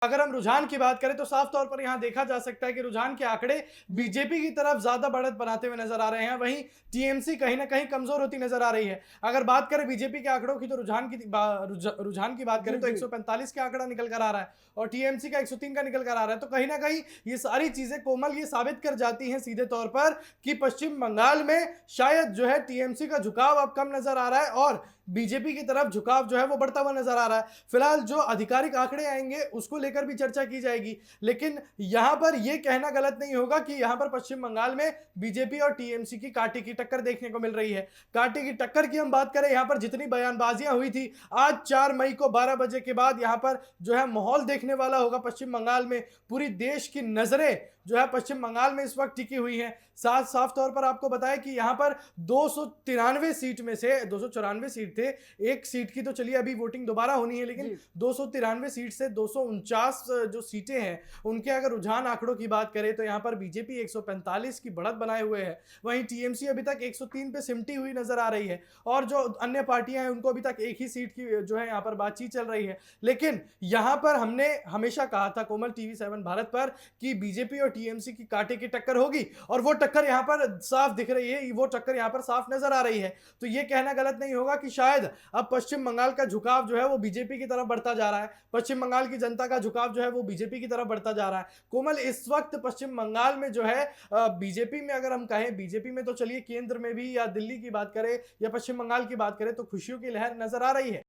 अगर हम रुझान की बात करें तो साफ तौर पर यहां देखा जा सकता है कि रुझान के आंकड़े बीजेपी की तरफ ज्यादा बढ़त बनाते हुए नजर आ रहे हैं, वहीं टीएमसी कहीं ना कहीं कमजोर होती नजर आ रही है। अगर बात करें बीजेपी के आंकड़ों की तो रुझान की बात जी, करें तो जी। 145 का आंकड़ा निकल कर आ रहा है और टीएमसी का 103 का निकल कर आ रहा है। तो कहीं ना कहीं ये सारी चीजें कोमल ये साबित कर जाती हैं सीधे तौर पर कि पश्चिम बंगाल में शायद जो है टीएमसी का झुकाव अब कम नजर आ रहा है और बीजेपी की तरफ झुकाव जो है वो बढ़ता हुआ नजर आ रहा है। फिलहाल जो आधिकारिक आंकड़े आएंगे उसको लेकर भी चर्चा की जाएगी, लेकिन यहां पर यह कहना गलत नहीं होगा कि यहां पर पश्चिम बंगाल में बीजेपी और टीएमसी की कांटे की टक्कर देखने को मिल रही है। कांटे की टक्कर की हम बात करें, यहां पर जितनी बयानबाजियां हुई थी आज 4 मई को 12 बजे के बाद यहां पर जो है माहौल देखने वाला होगा पश्चिम बंगाल में। पूरी देश की नजरें जो है पश्चिम बंगाल में इस वक्त टिकी हुई हैं। साफ तौर पर आपको बताएं कि यहां पर 293 सीट में से 294 सीट थे, एक सीट की तो चलिए अभी वोटिंग दोबारा होनी है, लेकिन जी। 293 सीट से 249 जो सीटें हैं उनके अगर रुझान आंकड़ों की बात करें तो यहां पर बीजेपी 145 की बढ़त बनाए हुए है, वहीं टीएमसी अभी तक 103 पे सिमटी हुई नजर आ रही है और जो अन्य पार्टियां हैं उनको अभी तक एक ही सीट की जो है यहां पर बातचीत चल रही है। लेकिन यहां पर हमने हमेशा कहा था कोमल टीवी 7 भारत पर कि बीजेपी और टीएमसी की कांटे की टक्कर होगी और वो टक्कर यहां पर साफ दिख रही है, वो टक्कर यहां पर साफ नजर आ रही है। तो ये कहना गलत नहीं होगा कि शायद अब पश्चिम बंगाल का झुकाव जो है वो बीजेपी की तरफ बढ़ता जा रहा है, पश्चिम बंगाल की जनता का झुकाव जो है वो बीजेपी की तरफ बढ़ता जा रहा है। कोमल इस वक्त पश्चिम बंगाल में जो है बीजेपी में, अगर हम कहें बीजेपी में तो चलिए केंद्र में भी या दिल्ली की बात करें या पश्चिम बंगाल की बात करें तो खुशियों की लहर नजर आ रही है।